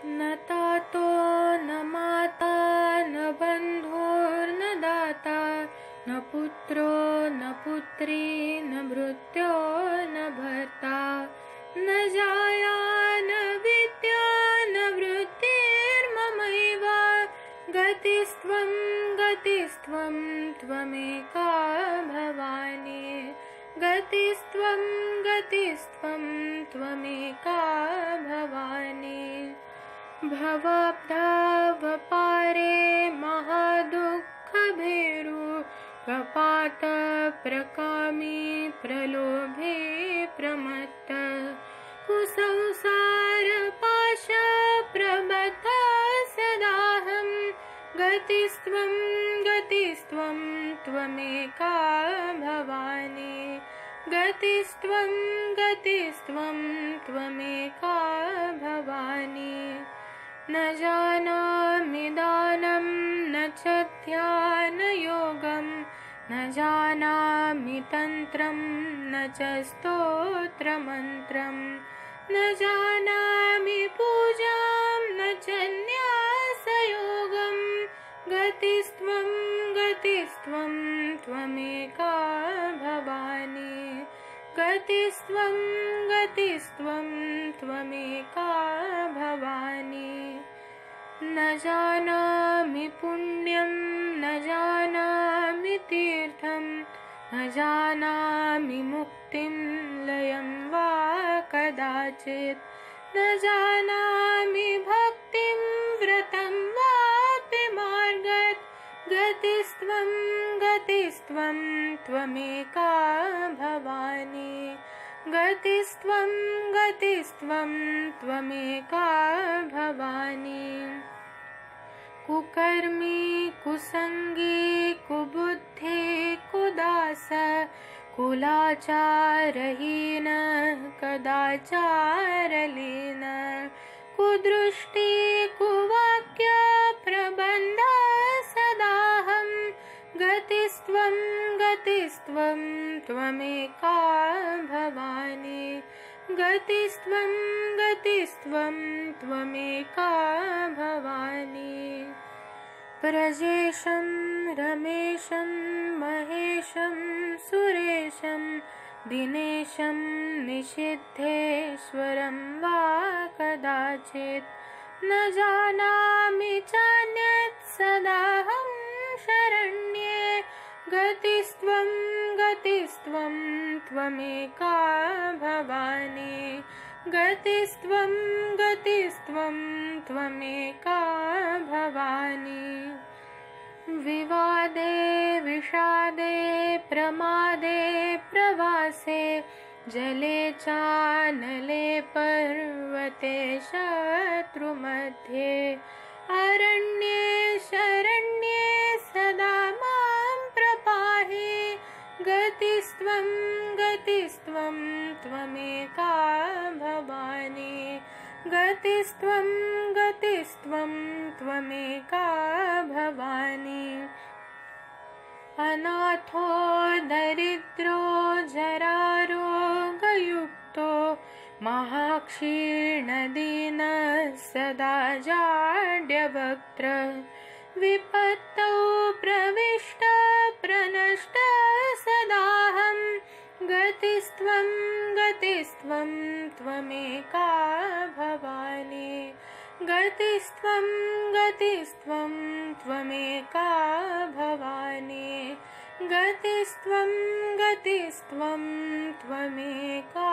न तातो न माता न बन्धुर्न दाता न पुत्रो न पुत्री न भृत्यो न भर्ता न जाया न विद्या न वृत्तिर्ममैव गतिस्त्वं गतिस्त्वं त्वमेका भवानी गतिस्त्वं गतिस्त्वं त्वमेका भवानी भवाब्धावपारे महादुःखभेरु कपात प्रकामी प्रलोभे प्रमत्त कुसंसार पाश प्रबद्ध सदाहं गतिस्त्वं गतिस्त्वं त्वमेका भवानी गतिस्त्वं गतिस्त्वं त्वमेका भवानी न जानामि दानं न च ध्यानयोगं न जानामि तन्त्रं न च स्तोत्रमन्त्रं न जानामि पूजां न च न्यासयोगं गतिस्त्वं गतिस्त्वं त्वमेका भवानी गतिस्त्वं गतिस्त्वं त्वमेका भवानी न जानामि पुण्यं न जानामि तीर्थं न जानामि मुक्तिं लयं वा कदाचित् न जानामि भक्तिं व्रतं वापि मार्गत् गतिस्त्वं गतिस्त्वं त्वमेका भवानी गतिस्त्वं गतिस्त्वं त्वमेका भवानी कुकर्मी कुसंगी कुबुद्धि कुदास कुलाचारहीन कदाचारलीन कुदृष्टि कुवाक्य प्रबन्ध सदाहं गतिस्त्वं गतिस्त्वं त्वमेका भवानी गतिस्त्वं गतिस्त्वं त्वमेका भवानी प्रजेशं रमेशं महेशं सुरेशं दिनेशं निषिद्धेश्वरं वा कदाचित् न जानामि चान्यत् सदाहं शरण्ये गतिस्त्वं गतिस्त्वं त्वमेका भवानी गतिस्त्वं गतिस्त्वं त्वमेका भवानी विवादे विषादे प्रमादे प्रवासे जले चानले पर्वते शत्रुमध्ये अरण्ये शरण्ये सदा मां प्रपाहि गतिस्त्वं गतिस्त्वं त्वमेका भवानी गतिस्त्वं गतिस्त्वं त्वमेका भवानी अनाथो दरिद्रो जरारोगयुक्तो महाक्षीणदीनः सदा जाड्यवक्त्र विपत्तौ प्रविष्ट प्रनष्ट सदाहं गतिस्त्वं गतिस्त्वं त्वमेका भवानी गतिस्त्वं गतिस्त्वं त्वमेका भवानी गतिस्त्वं गतिस्त्वं त्वमेका